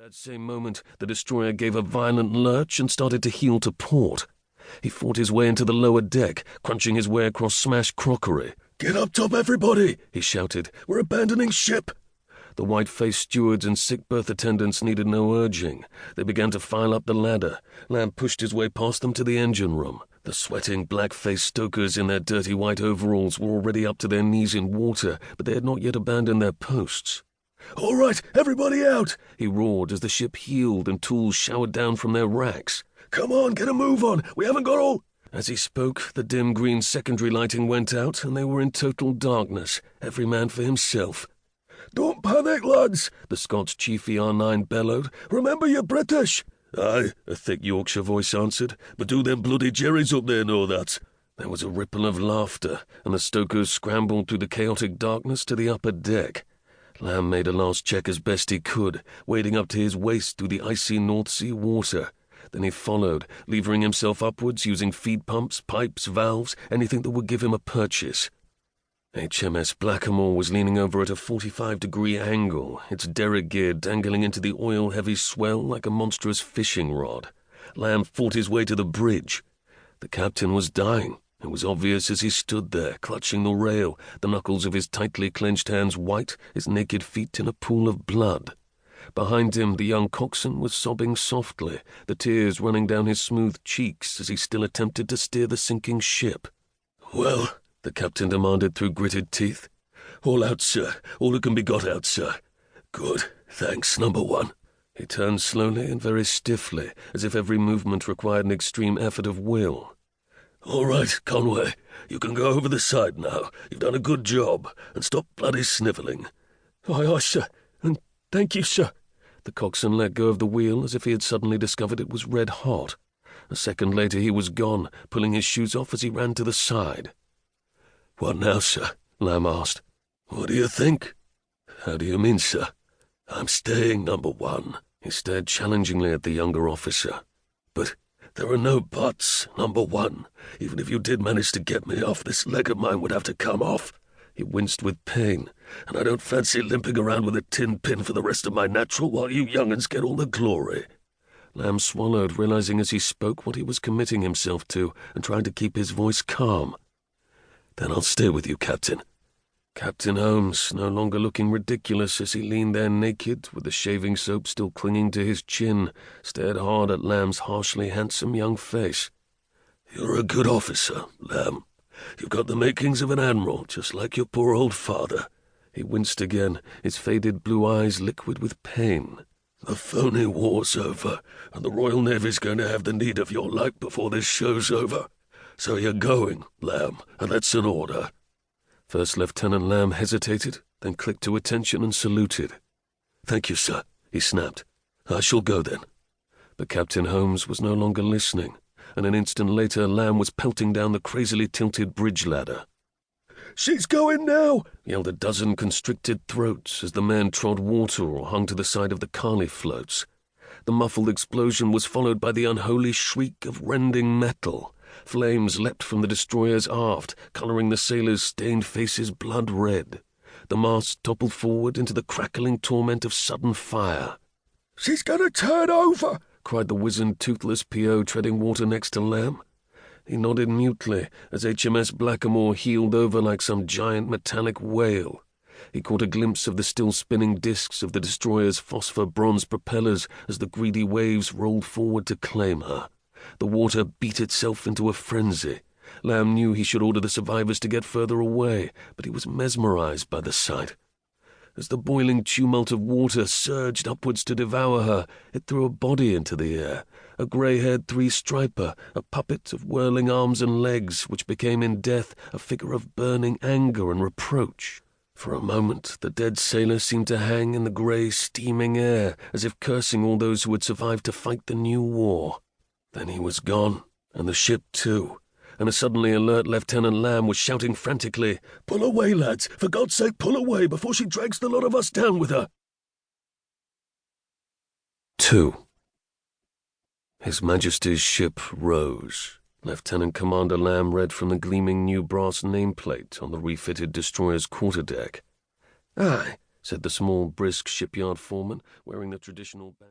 that same moment, the destroyer gave a violent lurch and started to heel to port. He fought his way into the lower deck, crunching his way across smashed crockery. "Get up top, everybody!" he shouted. "We're abandoning ship!" The white-faced stewards and sick berth attendants needed no urging. They began to file up the ladder. Lamb pushed his way past them to the engine room. The sweating, black-faced stokers in their dirty white overalls were already up to their knees in water, but they had not yet abandoned their posts. "All right, everybody out!" he roared as the ship heeled and tools showered down from their racks. "Come on, get a move on! We haven't got all—" As he spoke, the dim green secondary lighting went out, and they were in total darkness, every man for himself. "Don't panic, lads!" the Scots Chief ER9 bellowed. "Remember you're British!" "Aye," a thick Yorkshire voice answered, "but do them bloody Jerrys up there know that?" There was a ripple of laughter, and the stokers scrambled through the chaotic darkness to the upper deck. Lamb made a last check as best he could, wading up to his waist through the icy North Sea water. Then he followed, levering himself upwards using feed pumps, pipes, valves, anything that would give him a purchase. HMS Blackamoor was leaning over at a 45-degree angle, its derrick gear dangling into the oil-heavy swell like a monstrous fishing rod. Lamb fought his way to the bridge. The captain was dying. It was obvious as he stood there, clutching the rail, the knuckles of his tightly clenched hands white, his naked feet in a pool of blood. Behind him, the young coxswain was sobbing softly, the tears running down his smooth cheeks as he still attempted to steer the sinking ship. "Well?" the captain demanded through gritted teeth. "All out, sir. All who can be got out, sir." "Good. Thanks, number one." He turned slowly and very stiffly, as if every movement required an extreme effort of will. "All right, Conway. You can go over the side now. You've done a good job. And stop bloody snivelling." "Aye, aye, sir. And thank you, sir." The coxswain let go of the wheel as if he had suddenly discovered it was red hot. A second later he was gone, pulling his shoes off as he ran to the side. "What now, sir?" Lamb asked. "What do you think?" "How do you mean, sir?" "I'm staying, number one." He stared challengingly at the younger officer. "But there are no buts, number one. Even if you did manage to get me off, this leg of mine would have to come off." He winced with pain. "And I don't fancy limping around with a tin pin for the rest of my natural while you young'uns get all the glory." Lamb swallowed, realizing as he spoke what he was committing himself to, and trying to keep his voice calm. "Then I'll stay with you, Captain." Captain Holmes, no longer looking ridiculous as he leaned there naked, with the shaving soap still clinging to his chin, stared hard at Lamb's harshly handsome young face. "You're a good officer, Lamb. You've got the makings of an admiral, just like your poor old father." He winced again, his faded blue eyes liquid with pain. "The phony war's over, and the Royal Navy's going to have the need of your light before this show's over. So you're going, Lamb, and that's an order." First Lieutenant Lamb hesitated, then clicked to attention and saluted. "Thank you, sir," he snapped. "I shall go then." But Captain Holmes was no longer listening, and an instant later Lamb was pelting down the crazily tilted bridge ladder. "She's going now!" yelled a dozen constricted throats as the man trod water or hung to the side of the Carly floats. The muffled explosion was followed by the unholy shriek of rending metal. Flames leapt from the destroyer's aft, colouring the sailors' stained faces blood red. The mast toppled forward into the crackling torment of sudden fire. "She's going to turn over!" cried the wizened, toothless P.O. treading water next to Lamb. He nodded mutely as HMS Blackamoor heeled over like some giant metallic whale. He caught a glimpse of the still spinning discs of the destroyer's phosphor-bronze propellers as the greedy waves rolled forward to claim her. The water beat itself into a frenzy. Lamb knew he should order the survivors to get further away, but he was mesmerized by the sight. As the boiling tumult of water surged upwards to devour her, it threw a body into the air, a grey-haired three-striper, a puppet of whirling arms and legs, which became in death a figure of burning anger and reproach. For a moment the dead sailor seemed to hang in the grey, steaming air, as if cursing all those who had survived to fight the new war. Then he was gone, and the ship too, and a suddenly alert Lieutenant Lamb was shouting frantically, "Pull away, lads! For God's sake, pull away before she drags the lot of us down with her!" 2. His Majesty's ship Rose. Lieutenant Commander Lamb read from the gleaming new brass nameplate on the refitted destroyer's quarterdeck. "Aye," said the small, brisk shipyard foreman, wearing the traditional badge.